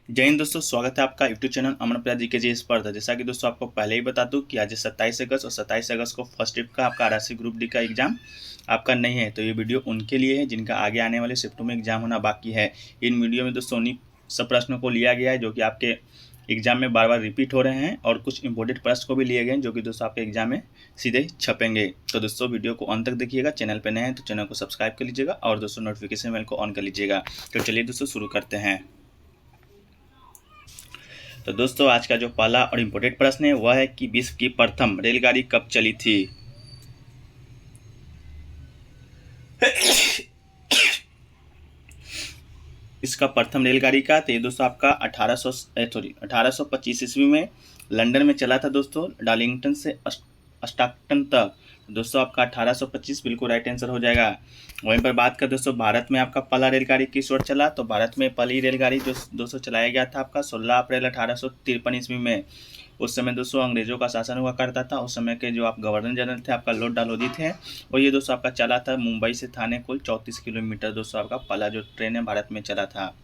जय हिंद दोस्तों, स्वागत है आपका यूट्यूब चैनल अमन प्रयास जी के जी स्पर्धा। जैसा कि दोस्तों आपको पहले ही बता दूं कि आज 27 अगस्त और 27 अगस्त को फर्स्ट शिफ्ट का आपका आरआरसी ग्रुप डी का एग्जाम आपका नहीं है। तो ये वीडियो उनके लिए है जिनका आगे आने वाले शिफ्टों में एग्जाम होना बाकी है। इन वीडियो में दोस्तों उन्हीं सब प्रश्नों को लिया गया है जो कि आपके एग्जाम में बार बार रिपीट हो रहे हैं, और कुछ इंपॉर्टेंट प्रश्न को भी लिए गए हैं जो कि दोस्तों आपके एग्जाम में सीधे छपेंगे। तो दोस्तों वीडियो को अंत तक देखिएगा। चैनल पर नए हैं तो चैनल को सब्सक्राइब कर लीजिएगा और दोस्तों नोटिफिकेशन बेल को ऑन कर लीजिएगा। तो चलिए दोस्तों शुरू करते हैं। तो दोस्तों आज का जो पहला और इम्पोर्टेंट प्रश्न है वह है कि विश्व की प्रथम रेलगाड़ी कब चली थी। इसका प्रथम रेलगाड़ी का तो ये दोस्तों आपका 1825 ईस्वी में लंदन में चला था दोस्तों, डार्लिंगटन से स्टॉकटन तक। दोस्तों आपका 1825 बिल्कुल राइट आंसर हो जाएगा। वहीं पर बात कर दोस्तों भारत में आपका पहला रेलगाड़ी किस ओर चला, तो भारत में पहली रेलगाड़ी जो दोस्तों चलाया गया था आपका 16 अप्रैल 1853 ईस्वी में। उस समय दोस्तों अंग्रेजों का शासन हुआ करता था। उस समय के जो आप गवर्नर जनरल थे आपका लॉर्ड डालहौजी थे, और ये दोस्तों आपका चला था मुंबई से थाने कुल 34 किलोमीटर। दोस्तों आपका पहला जो ट्रेन है भारत में चला था।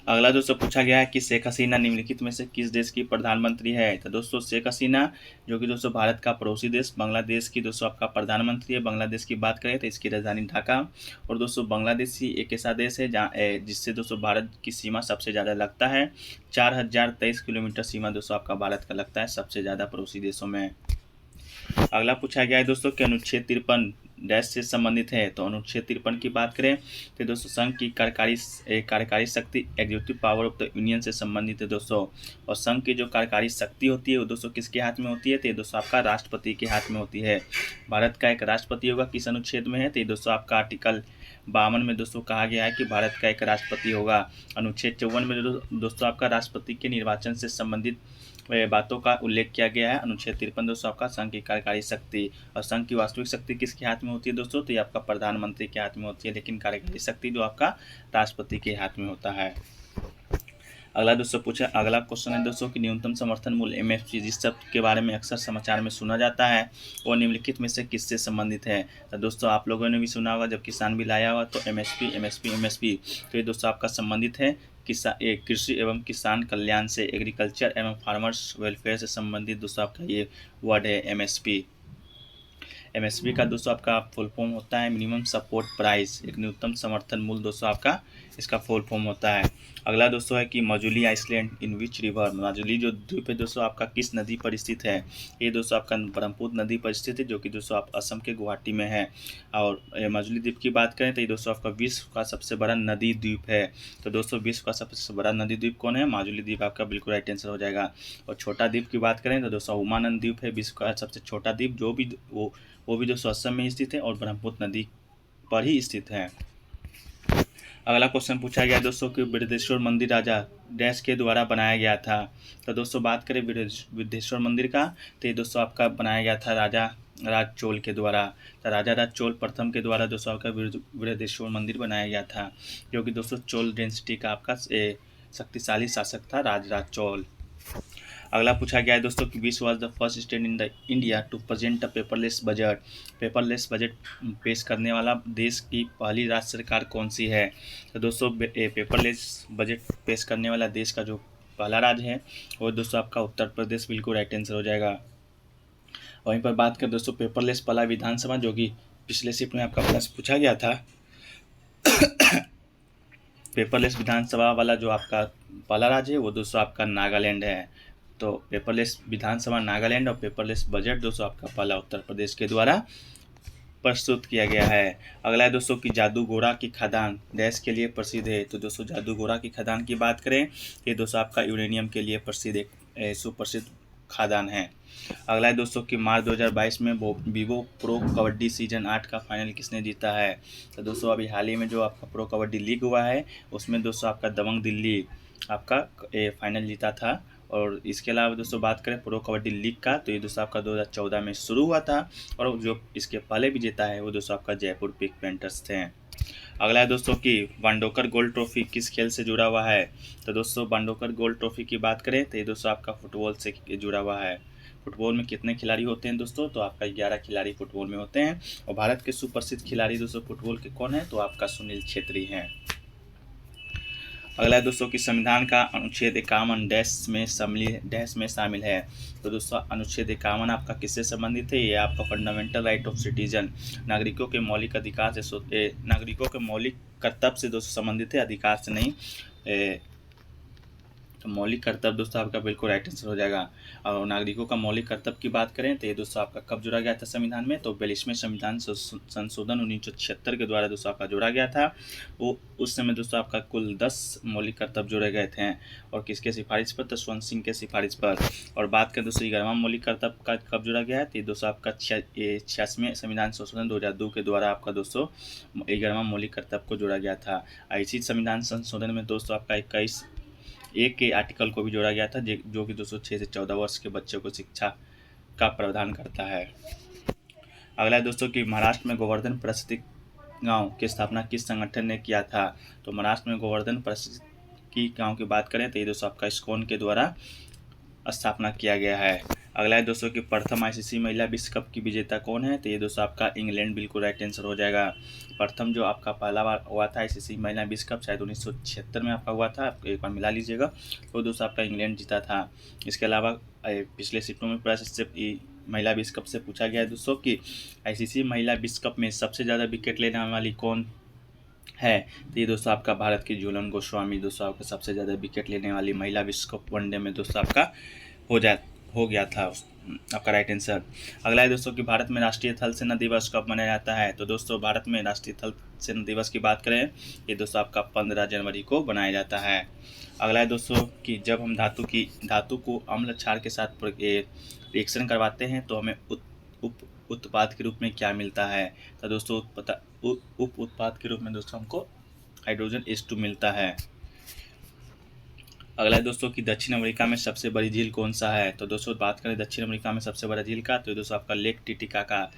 अगला दोस्तों पूछा गया है कि शेख हसीना निम्नलिखित में से किस देश की प्रधानमंत्री है। तो दोस्तों शेख हसीना जो कि दोस्तों भारत का पड़ोसी देश बांग्लादेश की दोस्तों आपका प्रधानमंत्री है। बांग्लादेश की बात करें तो इसकी राजधानी ढाका, और दोस्तों बांग्लादेश ही एक ऐसा देश है जहाँ जिससे दोस्तों भारत की सीमा सबसे ज़्यादा लगता है। 4023 किलोमीटर सीमा दोस्तों आपका भारत का लगता है सबसे ज़्यादा पड़ोसी देशों में। अगला पूछा गया है दोस्तों कि अनुच्छेद 53 डैश से संबंधित है। तो अनुच्छेद 53 की बात करें तो दोस्तों संघ की कार्यकारी शक्ति executive power of the union से संबंधित है दोस्तों। और संघ की जो कार्यकारी शक्ति होती है वो दोस्तों किसके हाथ में होती है, तो ये दोस्तों आपका राष्ट्रपति के हाथ में होती है। भारत का एक राष्ट्रपति होगा किस अनुच्छेद में है, तो ये दोस्तों आपका आर्टिकल 52 में दोस्तों कहा गया है कि भारत का एक राष्ट्रपति होगा। अनुच्छेद 54 में दोस्तों आपका राष्ट्रपति के निर्वाचन से संबंधित बातों का उल्लेख किया गया है। अनुच्छेद 53 दोस्तों आपका संघ की कार्यकारी शक्ति, और संघ की वास्तविक शक्ति किसके हाथ में होती है दोस्तों, तो ये आपका प्रधानमंत्री के हाथ में होती है, लेकिन कार्यकारी शक्ति जो आपका राष्ट्रपति के हाथ में होता है। अगला क्वेश्चन है दोस्तों कि न्यूनतम समर्थन मूल्य एमएसपी जिस शब्द के बारे में अक्सर समाचार में सुना जाता है वो निम्नलिखित में से किससे संबंधित है। तो दोस्तों आप लोगों ने भी सुना होगा जब किसान बिल आया हुआ तो एमएसपी तो ये दोस्तों आपका संबंधित है कृषि एवं किसान कल्याण से, एग्रीकल्चर एवं फार्मर्स वेलफेयर से संबंधित दोस्तों आपका ये वर्ड है एमएसपी। एमएसपी का दोस्तों आपका फुल फॉर्म होता है मिनिमम सपोर्ट प्राइस, एक न्यूनतम समर्थन मूल्य दोस्तों आपका इसका फुल फॉर्म होता है। अगला दोस्तों है कि Majuli Iceland in which river, Majuli जो द्वीप है दोस्तों आपका किस नदी पर स्थित है। ये दोस्तों आपका ब्रह्मपुत्र नदी पर स्थित है जो कि दोस्तों आप असम के गुवाहाटी में है। और मजुली द्वीप की बात करें तो ये दोस्तों आपका विश्व का सबसे बड़ा नदी द्वीप है। तो दोस्तों विश्व का सबसे बड़ा नदी द्वीप कौन है, माजुली द्वीप आपका बिल्कुल राइट आंसर हो जाएगा। और छोटा द्वीप की बात करें तो दोस्तों उमानंद द्वीप है विश्व का सबसे छोटा द्वीप, जो भी वो भी दोस्तों असम में स्थित है और ब्रह्मपुत्र नदी पर ही स्थित है। अगला क्वेश्चन पूछा गया दोस्तों कि बृहदेश्वर मंदिर राजा डैश के द्वारा बनाया गया था। तो दोस्तों बात करें बृहदेश्वर मंदिर का तो ये दोस्तों आपका बनाया गया था राजा राज चोल के द्वारा। तो राजा राज चोल प्रथम के द्वारा दोस्तों आपका बृहदेश्वर मंदिर बनाया गया था, जो कि दोस्तों चोल डेंसिटी का आपका शक्तिशाली शासक था राज चोल। अगला पूछा गया है दोस्तों कि which was the first state in the India to present a paperless budget. Paperless budget पेश करने वाला देश की पहली राज्य सरकार कौन सी है। तो दोस्तों पेपरलेस बजट पेश करने वाला देश का जो पहला राज्य है वो दोस्तों आपका उत्तर प्रदेश, बिल्कुल राइट आंसर हो जाएगा। वहीं पर बात करें दोस्तों पेपरलेस पहला विधानसभा जो कि पिछले शिफ्ट में आपका प्रश्न पूछा गया था पेपरलेस विधानसभा वाला जो आपका पहला राज्य है वो दोस्तों आपका नागालैंड है। तो पेपरलेस विधानसभा नागालैंड और पेपरलेस बजट दोस्तों आपका पहला उत्तर प्रदेश के द्वारा प्रस्तुत किया गया है। अगला है दोस्तों कि जादूगोरा की खदान देश के लिए प्रसिद्ध है। तो दोस्तों जादूगोरा की खदान की बात करें ये दोस्तों आपका यूरेनियम के लिए प्रसिद्ध एक सुप्रसिद्ध खदान है। अगला है दोस्तों कि मार्च 2022 में वीवो प्रो कबड्डी सीजन 8 का फाइनल किसने जीता है। तो दोस्तों अभी हाल ही में जो आपका प्रो कबड्डी लीग हुआ है उसमें दोस्तों आपका दबंग दिल्ली आपका फाइनल जीता था। और इसके अलावा दोस्तों बात करें प्रो कबड्डी लीग का तो ये दोस्तों आपका 2014 में शुरू हुआ था, और जो इसके पहले विजेता है वो दोस्तों आपका जयपुर पिंक पैंथर्स थे। अगला है दोस्तों कि बांडोकर गोल्ड ट्रॉफी किस खेल से जुड़ा हुआ है। तो दोस्तों बांडोकर गोल्ड ट्रॉफी की बात करें तो ये दोस्तों आपका फुटबॉल से जुड़ा हुआ है। फुटबॉल में कितने खिलाड़ी होते हैं दोस्तों, तो आपका 11 खिलाड़ी फुटबॉल में होते हैं। और भारत के सुप्रसिद्ध खिलाड़ी दोस्तों फुटबॉल के कौन है, तो आपका सुनील छेत्री हैं। अगला है दोस्तों कि संविधान का अनुच्छेद 51 डैश में शामिल है। तो दोस्तों अनुच्छेद 51 आपका किससे संबंधित है? ये आपका फंडामेंटल राइट ऑफ सिटीजन, नागरिकों के मौलिक अधिकार से नागरिकों के मौलिक कर्तव्य से दोस्तों संबंधित है, अधिकार से नहीं। तो मौलिक कर्तव्य दोस्तों आपका बिल्कुल राइट आंसर हो जाएगा। और नागरिकों का मौलिक कर्तव्य की बात करें तो ये दोस्तों आपका कब जोड़ा गया था संविधान में? तो 42वें संविधान संशोधन 1976 के द्वारा दोस्तों आपका जोड़ा गया था। वो उस समय दोस्तों आपका कुल 10 मौलिक कर्तव्य जोड़े गए थे। और किसके सिफारिश पर? तो स्वंत सिंह के सिफारिश पर। और बात करें दोस्तों 11वां मौलिक कर्तव्य का कब जोड़ा गया है? तो ये दोस्तों आपका 86वें संविधान संशोधन 2002 के द्वारा आपका दोस्तों 11वां मौलिक कर्तव्य को जोड़ा गया था। इसी संविधान संशोधन में दोस्तों आपका 21(1) के आर्टिकल को भी जोड़ा गया था, जो कि दोस्तों 6 से 14 वर्ष के बच्चों को शिक्षा का प्रावधान करता है। अगला है दोस्तों कि महाराष्ट्र में गोवर्धन परिस्थिति गांव की स्थापना किस संगठन ने किया था? तो महाराष्ट्र में गोवर्धन परिस्थिति गांव की बात करें तो ये दोस्तों आपका इस्कॉन के द्वारा स्थापना किया गया है। अगला है दोस्तों कि प्रथम आईसीसी महिला विश्व कप की विजेता कौन है? तो ये दोस्तों आपका इंग्लैंड बिल्कुल राइट आंसर हो जाएगा। प्रथम जो आपका पहला बार हुआ था आईसीसी महिला विश्व कप शायद 1976 में आपका हुआ था, आप एक बार मिला लीजिएगा। तो दोस्तों आपका इंग्लैंड जीता था। इसके अलावा पिछले शिफ्टों में महिला विश्व कप से पूछा गया है दोस्तों कि आईसीसी महिला विश्व कप में सबसे ज़्यादा विकेट लेने वाली कौन है? तो ये दोस्तों आपका भारत की झूलन गोस्वामी दोस्तों आपका सबसे ज़्यादा विकेट लेने वाली महिला विश्व कप वनडे में दोस्तों आपका हो गया था आपका राइट आंसर। अगला है दोस्तों कि भारत में राष्ट्रीय थल सेना दिवस कब मनाया जाता है? तो दोस्तों भारत में राष्ट्रीय थल सेना दिवस की बात करें ये दोस्तों आपका 15 जनवरी को बनाया जाता है। अगला है दोस्तों कि जब हम धातु को अम्ल क्षार के साथ रिएक्शन करवाते हैं तो हमें उत्पाद के रूप में क्या मिलता है? तो दोस्तों उप उत्पाद के रूप में दोस्तों हमको हाइड्रोजन H2 मिलता है। अगला है दोस्तों कि दक्षिण अमेरिका में सबसे बड़ी झील कौन सा है? तो दोस्तों बात करें दक्षिण अमेरिका में सबसे बड़ा झील का तो दोस्तों आपका लेक टिटिकाका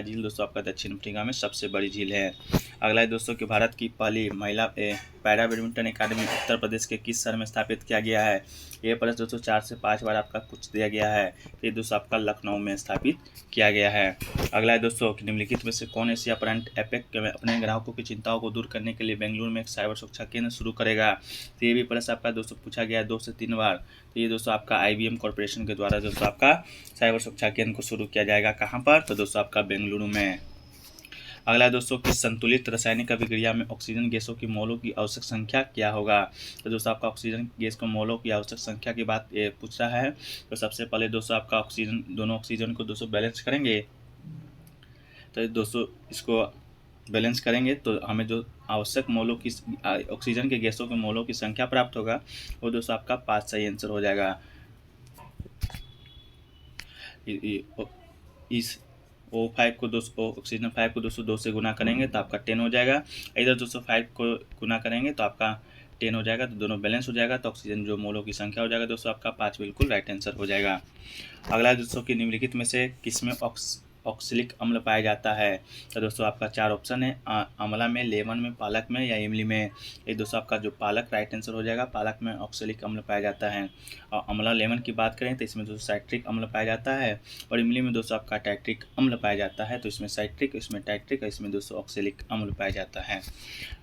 झील दोस्तों आपका दक्षिण अफ्रीका में सबसे बड़ी झील है। अगला है दोस्तों कि भारत की पहली महिला पैरा बैडमिंटन अकादमी उत्तर प्रदेश के किस शहर में स्थापित किया गया है? ये प्रश्न दोस्तों 4 से 5 बार आपका पूछ दिया गया है। तो ये दोस्तों आपका लखनऊ में स्थापित किया गया है। अगला है दोस्तों कि निम्नलिखित में से कौन एशिया ब्रांड एपेक में अपने ग्राहकों की चिंताओं को दूर करने के लिए बेंगलुरु में एक साइबर सुरक्षा केंद्र शुरू करेगा? तो ये भी प्रश्न आपका दोस्तों पूछा गया है 2 से 3 बार। तो ये दोस्तों आपका IBM कॉर्पोरेशन के द्वारा दोस्तों आपका साइबर सुरक्षा केंद्र को शुरू किया जाएगा। कहाँ पर? तो दोस्तों आपका बेंगलुरु में। अगला है दोस्तों कि संतुलित रासायनिक अभिक्रिया में ऑक्सीजन गैसों की मोलों की आवश्यक संख्या क्या होगा? तो दोस्तों आपका ऑक्सीजन गैस को मोलों की आवश्यक संख्या की बात पूछ रहा है। तो सबसे पहले दोस्तों आपका दोनों ऑक्सीजन को दोस्तों बैलेंस करेंगे। तो दोस्तों इसको बैलेंस करेंगे तो हमें जो आवश्यक मोलों की ऑक्सीजन के गैसों के मोलों की संख्या प्राप्त होगा वो दोस्तों आपका 5 सही आंसर हो जाएगा। इस O5 को ऑक्सीजन 5 को दोस्तों 2 से गुना करेंगे तो आपका 10 हो जाएगा। इधर दोस्तों 5 को गुना करेंगे तो आपका 10 हो जाएगा। तो दोनों बैलेंस हो जाएगा तो ऑक्सीजन जो मोलों की संख्या हो जाएगा दोस्तों आपका 5 बिल्कुल राइट आंसर हो जाएगा। अगला दोस्तों कि निम्नलिखित में से किसमें ऑक्सैलिक अम्ल पाया जाता है? तो दोस्तों आपका 4 ऑप्शन है, आंवला में, लेमन में, पालक में या इमली में। ये दोस्तों आपका जो पालक राइट आंसर हो जाएगा। पालक में ऑक्सैलिक अम्ल पाया जाता है। और आंवला लेमन की बात करें तो इसमें दोस्तों साइट्रिक अम्ल पाया जाता है। और इमली में दोस्तों आपका टाइट्रिक अम्ल पाया जाता है। तो इसमें साइट्रिक, इसमें टाइट्रिक, इसमें दोस्तों ऑक्सैलिक अम्ल पाया जाता है।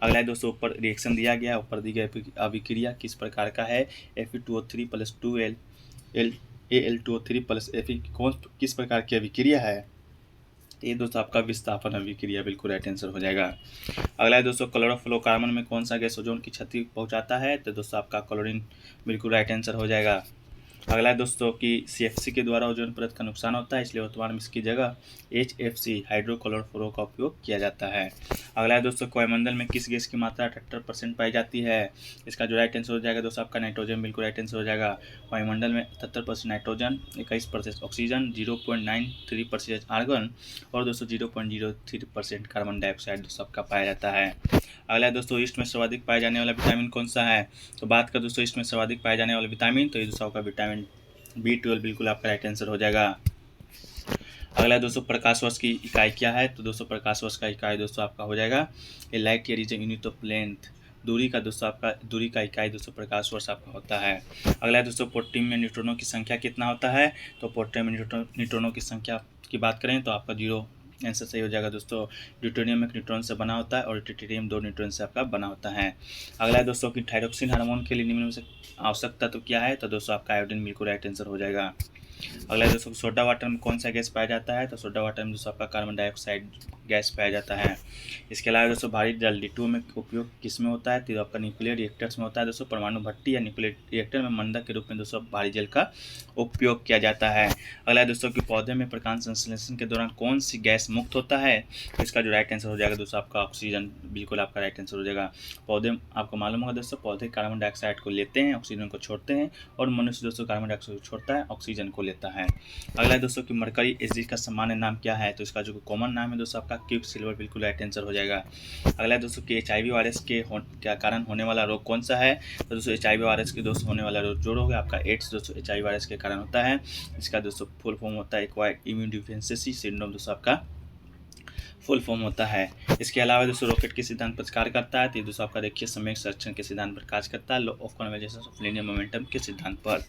अगला है दोस्तों ऊपर रिएक्शन दिया गया, ऊपर दी गई अभिक्रिया किस प्रकार का है? Fe2O3 + 2Al2O3 + Fe किस प्रकार की अभिक्रिया है? ये दोस्तों आपका विस्थापन अभिक्रिया बिल्कुल राइट आंसर हो जाएगा। अगला है दोस्तों क्लोरोफ्लोरोकार्बन में कौन सा गैस ओजोन की क्षति पहुंचाता है? तो दोस्तों आपका क्लोरीन बिल्कुल राइट आंसर हो जाएगा। अगला है दोस्तों कि CFC के द्वारा ओजोन परत का नुकसान होता है, इसलिए वर्तमान में इसकी जगह HFC हाइड्रोक्लोरोफ्लोरो का उपयोग किया जाता है। अगला है दोस्तों वायुमंडल में किस गैस की मात्रा 78% पाई जाती है? इसका जो राइट आंसर हो जाएगा दोस्तों आपका नाइट्रोजन बिल्कुल राइट आंसर हो जाएगा। वायुमंडल में 78% नाइट्रोजन, 21% ऑक्सीजन, 0.93% आर्गन और दोस्तों 0.03% कार्बन डाइऑक्साइड दोस्तों आपका पाया जाता है। अगला है दोस्तों ईस्ट में सर्वाधिक पाया जाने वाला विटामिन कौन सा है? तो बात कर दोस्तों ईस्ट में सर्वाधिक पाया जाने वाला विटामिन तो ये दोस्तों आपका विटामिन B12 बिल्कुल आपका राइट आंसर हो जाएगा। अगला है दोस्तों प्रकाश वर्ष की इकाई क्या है? तो दोस्तों प्रकाश वर्ष का इकाई दोस्तों आपका हो जाएगा a light year is unit of length. दूरी का इकाई दोस्तों प्रकाश वर्ष आपका होता है। अगला है दोस्तों प्रोटीन में न्यूट्रॉनों की संख्या कितना होता है? तो प्रोटीन में न्यूट्रॉनों की संख्या की बात करें तो आपका 0 आंसर सही हो जाएगा दोस्तों। ड्यूटेरियम एक न्यूट्रॉन से बना होता है और ट्रिटियम 2 न्यूट्रॉन से आपका बना होता है। अगला है दोस्तों कि थायरोक्सिन हार्मोन के लिए निम्न में से आवश्यक तत्व क्या है, तो दोस्तों आपका आयोडीन बिल्कुल राइट आंसर हो जाएगा। अगला है दोस्तों सोडा वाटर में कौन सा गैस पाया जाता है, तो सोडा वाटर में दोस्तों आपका कार्बन डाइऑक्साइड गैस पाया जाता है। इसके अलावा दोस्तों भारी जल D2 में उपयोग किस में होता है, तो आपका न्यूक्लियर रिएक्टर्स में होता है दोस्तों। परमाणु भट्टी या न्यूक्लियर रिएक्टर में मंडक के रूप में दोस्तों भारी जल का उपयोग किया जाता है। अगला है दोस्तों कि पौधे में प्रकाश संश्लेषण के दौरान कौन सी गैस मुक्त होता है, तो इसका जो राइट आंसर हो जाएगा दोस्तों आपका ऑक्सीजन, बिल्कुल आपका राइट आंसर हो जाएगा। पौधे आपको मालूम होगा दोस्तों, पौधे कार्बन डाइऑक्साइड को लेते हैं, ऑक्सीजन को छोड़ते हैं, और मनुष्य दोस्तों कार्बन डाइऑक्साइड को छोड़ता है, ऑक्सीजन को लेता है। अगला है दोस्तों कि मरकरी एसिड का सामान्य नाम क्या है, तो इसका जो कॉमन नाम है दोस्तों आपका क्विक सिल्वर, बिल्कुल राइट आंसर हो जाएगा। अगला है दोस्तों कि HIV वायरस के क्या कारण होने वाला रोग कौन सा है, तो दोस्तों HIV वायरस के दोस्तों होने वाला जो रोग है आपका एड्स दोस्तों HIV वायरस के कारण होता है। इसका दोस्तों फुल फॉर्म होता है एक्वायर्ड इम्यून डिफिशिएंसी सिंड्रोम, दोस्तों आपका फुल फॉर्म होता है। इसके अलावा दोस्तों रॉकेट के सिद्धांत पर कार्य करता है, तो दोस्तों आपका देखिए समय संरक्षण के सिद्धांत पर कार्य करता है, law of convergence of linear momentum के सिद्धांत पर।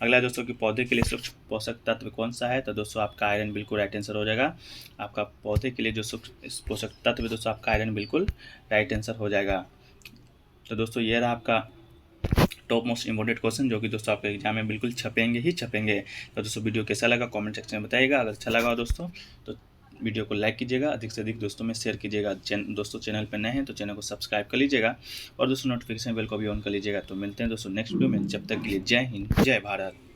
अगला दोस्तों कि पौधे के लिए सूक्ष्म पोषक तत्व कौन सा है, तो दोस्तों आपका आयरन, बिल्कुल राइट आंसर हो जाएगा। आपका पौधे के लिए जो सूक्ष्म पोषक तत्व है दोस्तों आपका आयरन, बिल्कुल राइट आंसर हो जाएगा। तो दोस्तों ये रहा आपका टॉप मोस्ट इम्पोर्टेंट क्वेश्चन, जो कि दोस्तों आपके एग्जाम में बिल्कुल छपेंगे ही छपेंगे। तो दोस्तों वीडियो कैसा लगा कमेंट सेक्शन में बताइएगा। अगर अच्छा लगा दोस्तों तो वीडियो को लाइक कीजिएगा, अधिक से अधिक दोस्तों में शेयर कीजिएगा। दोस्तों चैनल पर नए हैं तो चैनल को सब्सक्राइब कर लीजिएगा, और दोस्तों नोटिफिकेशन बेल को भी ऑन कर लीजिएगा। तो मिलते हैं दोस्तों नेक्स्ट वीडियो में, जब तक के लिए जय हिंद जय भारत।